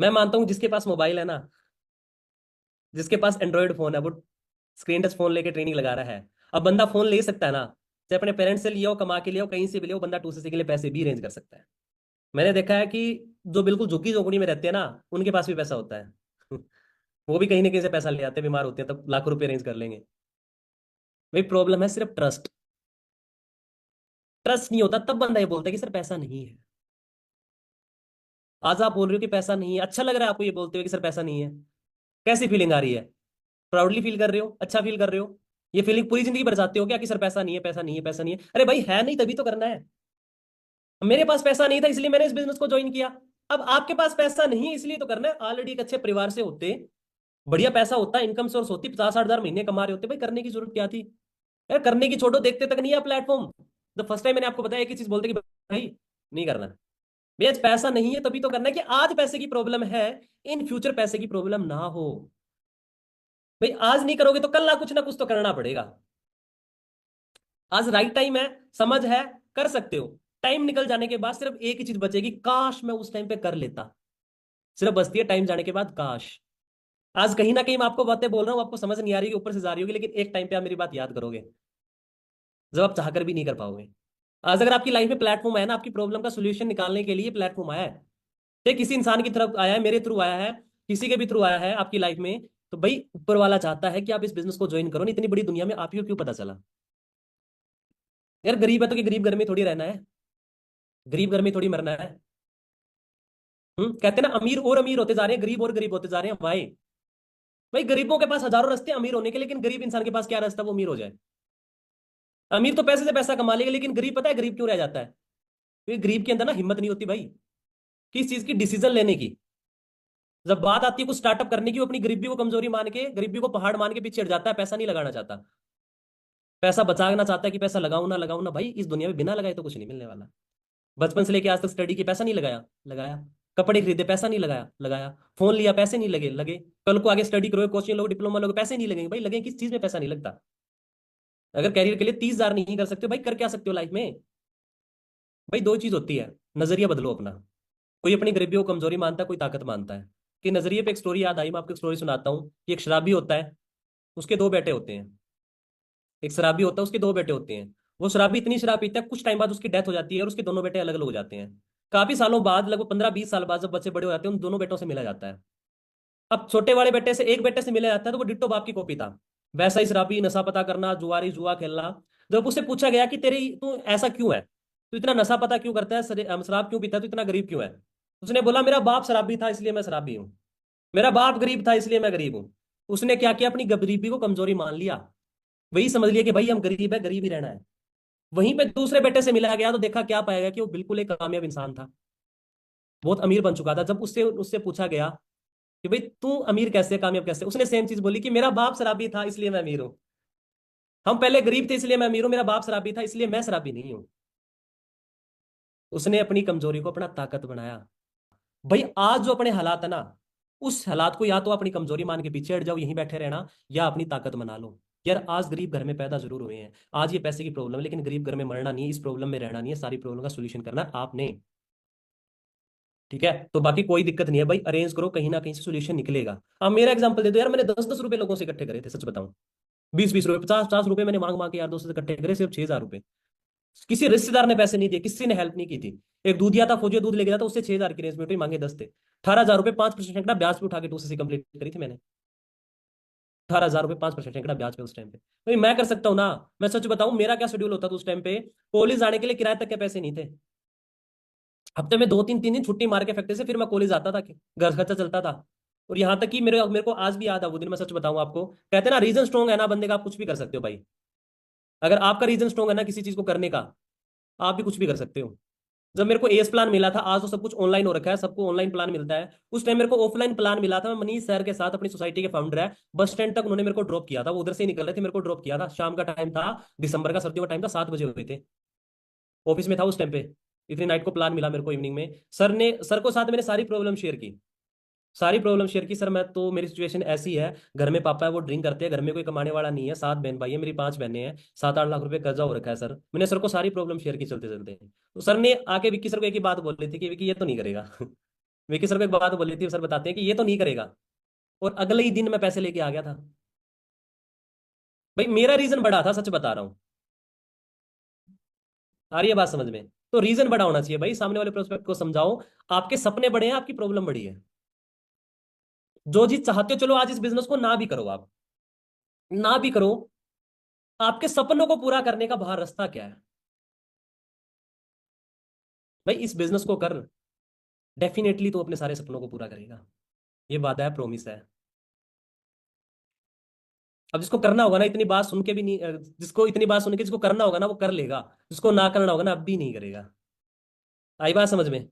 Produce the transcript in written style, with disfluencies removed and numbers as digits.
मैं मानता हूँ जिसके पास मोबाइल है ना, जिसके पास एंड्रॉयड फोन है, वो स्क्रीन टच फोन लेके ट्रेनिंग लगा रहा है। अब बंदा फोन ले सकता है ना, चाहे अपने पेरेंट्स से लियो, कमा के लियो, कहीं से भी लियो, बंदा टू सी के लिए पैसे भी अरेंज कर सकता है। मैंने देखा है कि जो बिल्कुल झुग्गी झोपड़ी में रहते हैं ना, उनके पास भी पैसा होता है। वो भी कहीं ना कहीं से पैसा ले आते हैं, बीमार होते हैं तब लाखों रुपए अरेंज कर लेंगे। भाई प्रॉब्लम है सिर्फ ट्रस्ट। ट्रस्ट नहीं होता तब बंदा ये बोलता है कि सर पैसा नहीं है। आज आप बोल रहे हो कि पैसा नहीं है, अच्छा लग रहा है आपको ये बोलते हुए कि सर पैसा नहीं है। कैसी फीलिंग आ रही है? प्राउडली फील कर रहे हो, अच्छा फील कर रहे हो? ये फीलिंग पूरी जिंदगी बरसाते हो क्या कि सर पैसा नहीं है, पैसा नहीं है, पैसा नहीं है? अरे भाई है नहीं तभी तो करना है। मेरे पास पैसा नहीं था इसलिए मैंने इस बिजनेस को ज्वाइन किया। अब आपके पास पैसा नहीं है इसलिए तो करना है। ऑलरेडी एक अच्छे परिवार से होते, बढ़िया पैसा होता, इनकम सोर्स होती, 50-60 हजार महीने कमा रहे होते, भाई करने की जरूरत क्या थी? यार करने की छोड़ो, देखते तक नहीं है प्लेटफॉर्म। द फर्स्ट टाइम मैंने आपको बताया एक ही चीज बोलते कि भाई नहीं करना। भैया पैसा नहीं है तभी तो करना है कि आज पैसे की प्रॉब्लम है, इन फ्यूचर पैसे की प्रॉब्लम ना हो। भाई आज नहीं करोगे तो कल ना कुछ तो करना पड़ेगा। आज राइट टाइम है, समझ है, कर सकते हो। टाइम निकल जाने के बाद सिर्फ एक ही चीज बचेगी, काश मैं उस टाइम पे कर लेता। सिर्फ बचती है टाइम जाने के बाद काश। आज कहीं ना कहीं मैं आपको बातें बोल रहा हूँ, आपको समझ नहीं आ रही होगी, ऊपर से जा रही होगी, लेकिन एक टाइम पे आप मेरी बात याद करोगे जब आप चाहकर भी नहीं कर पाओगे। आज अगर आपकी लाइफ में प्लेटफॉर्म है ना, आपकी प्रॉब्लम का सोल्यूशन निकालने के लिए प्लेटफॉर्म आया है, ये किसी इंसान की तरफ आया है, मेरे थ्रू आया है, किसी के भी थ्रू आया है आपकी लाइफ में, तो भाई ऊपर वाला चाहता है कि आप इस बिजनेस को ज्वाइन करो। नहीं, इतनी बड़ी दुनिया में आप ही को क्यों पता चला? यार गरीब है तो कि गरीब घर में थोड़ी रहना है, गरीब घर में थोड़ी मरना है। कहते हैं ना अमीर और अमीर होते जा रहे हैं, गरीब और गरीब होते जा रहे हैं। भाई भाई गरीबों के पास हजारों रास्ते हैं अमीर होने के, लेकिन गरीब इंसान के पास क्या रास्ता वो अमीर हो जाए? अमीर तो पैसे से पैसा कमा लेगा, लेकिन गरीब पता है गरीब क्यों रह जाता है? क्योंकि गरीब के अंदर ना हिम्मत नहीं होती भाई, किस चीज की डिसीजन लेने की। जब बात आती है कुछ स्टार्टअप करने की, वो अपनी गरीबी को कमजोरी मान के, गरीबी को पहाड़ मान के पीछे हट जाता है, पैसा नहीं लगाना चाहता। पैसा बचाना चाहता है कि पैसा लगाऊं ना भाई, इस दुनिया में बिना लगाए तो कुछ नहीं मिलने वाला। बचपन से लेके आज तक स्टडी की, पैसा नहीं लगाया, लगाया। कपड़े खरीदे, पैसा नहीं लगाया, लगाया। फोन लिया, पैसे नहीं लगे, लगे। कल को आगे स्टडी करोगे, कोचिंग लोगे, डिप्लोमा लोगे, पैसे नहीं लगेंगे भाई, लगे किस चीज में पैसा नहीं लगता? अगर कैरियर के लिए 30 हजार नहीं कर सकते हो भाई, कर क्या सकते हो लाइफ में? भाई दो चीज होती है, नजरिया बदलो अपना। कोई अपनी गरीबी को कमजोरी मानता है, कोई ताकत मानता है। कि नजरिए पे एक स्टोरी याद आई, मैं आपको एक स्टोरी सुनाता हूँ कि एक शराबी होता है, उसके दो बेटे होते हैं। एक शराबी होता है, उसके दो बेटे होते हैं। वो शराबी इतनी शराब पीता है, कुछ टाइम बाद उसकी डेथ हो जाती है और उसके दोनों बेटे अलग अलग हो जाते हैं। काफी सालों बाद, लगभग 15-20 साल बाद, जब बच्चे बड़े हो जाते हैं, उन दोनों बेटों से मिला जाता है। अब छोटे वाले बेटे से, एक बेटे से मिला जाता है तो वो डिट्टो बाप की कॉपी था। वैसा ही शराबी, नशा पता करना, जुआरी जुआ खेलना। जब उससे पूछा गया कि तेरी तू ऐसा क्यों है, तू इतना नशा पता क्यों करता है, शराब क्यों पीता है, तू इतना गरीब क्यों है? उसने बोला मेरा बाप शराबी था इसलिए मैं शराबी हूँ, मेरा बाप गरीब था इसलिए मैं गरीब हूँ। उसने क्या किया, अपनी गरीबी को कमजोरी मान लिया। वही समझ लिया कि भाई हम गरीब है, गरीब ही रहना है। वहीं पे दूसरे बेटे से मिला गया तो देखा, क्या पाएगा कि वो बिल्कुल एक कामयाब इंसान था, बहुत अमीर बन चुका था। जब उससे उससे पूछा गया कि भाई तू अमीर कैसे, कामयाब कैसे, उसने सेम चीज बोली कि मेरा बाप शराबी था इसलिए मैं अमीर हूँ। हम पहले गरीब थे इसलिए मैं अमीर हूँ, मेरा बाप शराबी था इसलिए मैं शराबी नहीं हूँ। उसने अपनी कमजोरी को अपना ताकत बनाया। भाई आज जो अपने हालात है ना, उस हालात को या तो अपनी कमजोरी मान के पीछे हट जाओ, यहीं बैठे रहना, या अपनी ताकत बना लो। यार आज गरीब घर में पैदा जरूर हुए हैं, आज ये पैसे की प्रॉब्लम है, लेकिन गरीब घर में मरना नहीं है, इस प्रॉब्लम में रहना नहीं है, सारी प्रॉब्लम का सोल्यूशन करना है आपने। ठीक है, तो बाकी कोई दिक्कत नहीं है भाई, अरेंज करो, कहीं ना कहीं से सोल्यूशन निकलेगा। अब मेरा एग्जांपल दे दो यार, मैंने 10-10 रुपए लोगों से इकट्ठे करे थे, सच बताऊं। 20-20 रुपए, 50-50 रुपए मैंने मांग मांग के यार दोस्तों से इकट्ठे करे, सिर्फ 6 हजार रुपए। किसी रिश्तेदार ने पैसे नहीं दिए, किसी ने हेल्प नहीं की थी। एक दूधिया था, फौजी दूध लेके जाता, उससे 6 हजार की रेंज में मांगे 10 थे। 18 हजार रुपए 5% सैकड़ा ब्याज पे उठा के 2 कंप्लीट करी थी मैंने। 18 हजार रुपए 5% सैकड़ा ब्याज पे उस टाइम पे। भाई मैं कर सकता हूँ ना। मैं सच बताऊं, मेरा क्या शेड्यूल होता था उस टाइम पे, कॉलेज जाने के लिए किराए तक के पैसे नहीं थे। हफ्ते में 2-3 3 दिन छुट्टी मार के फैक्ट्री से फिर मैं कॉलेज आता था कि घर खर्चा चलता था। और यहाँ तक कि मेरे मेरे को आज भी याद है वो दिन, मैं सच बताऊं आपको, कहते हैं ना रीजन स्ट्रॉन्ग है ना बंदे का, आप कुछ भी कर सकते हो भाई। अगर आपका रीजन स्ट्रॉन्ग है ना किसी चीज को करने का, आप भी कुछ भी कर सकते हो। जब मेरे को एस प्लान मिला था, आज तो सब कुछ ऑनलाइन हो रखा है, सबको ऑनलाइन प्लान मिलता है। उस टाइम मेरे को ऑफलाइन प्लान मिला था। मैं मनीष सर के साथ, अपनी सोसाइटी के फाउंडर है, बस स्टैंड तक उन्होंने मेरे को ड्रॉप किया था। वो उधर से ही निकल रहे थे, मेरे को ड्रॉप किया था, शाम का टाइम था, दिसंबर का, सर्दियों का टाइम था, 7 बजे हुए थे। ऑफिस में था उस टाइम पे। इतनी नाइट को प्लान मिला मेरे को इवनिंग में। सर को साथ मैंने सारी प्रॉब्लम शेयर की, सारी प्रॉब्लम शेयर की। सर मैं तो, मेरी सिचुएशन ऐसी है, घर में पापा है वो ड्रिंक करते हैं, घर में कोई कमाने वाला नहीं है, 7 बहन भाई है, मेरी 5 बहनें हैं, 7-8 लाख रुपए कर्जा हो रखा है सर। मैंने सर को सारी प्रॉब्लम शेयर की चलते चलते। तो सर ने आके विक्की सर को एक ही बात बोल रही थी कि विक्की ये तो नहीं करेगा। विकी सर को एक बात बोली थी, सर बताते हैं कि ये तो नहीं करेगा, और अगले ही दिन मैं पैसे लेके आ गया था। भाई मेरा रीजन बड़ा था, सच बता रहा हूँ। आ रही है बात समझ में? तो रीजन बड़ा होना चाहिए भाई, सामने वाले प्रोस्पेक्ट को समझाओ। आपके सपने बड़े हैं, आपकी प्रॉब्लम बड़ी है। जो चीज चाहते हो, चलो आज इस बिजनेस को ना भी करो, आप ना भी करो, आपके सपनों को पूरा करने का बाहर रास्ता क्या है? भाई इस बिजनेस को कर, डेफिनेटली तो अपने सारे सपनों को पूरा करेगा। ये वादा है, प्रॉमिस है। अब जिसको करना होगा ना, इतनी बात सुन के भी नहीं, जिसको इतनी बात सुन के जिसको करना होगा ना वो कर लेगा, जिसको ना करना होगा ना अब भी नहीं करेगा। आई बात समझ में?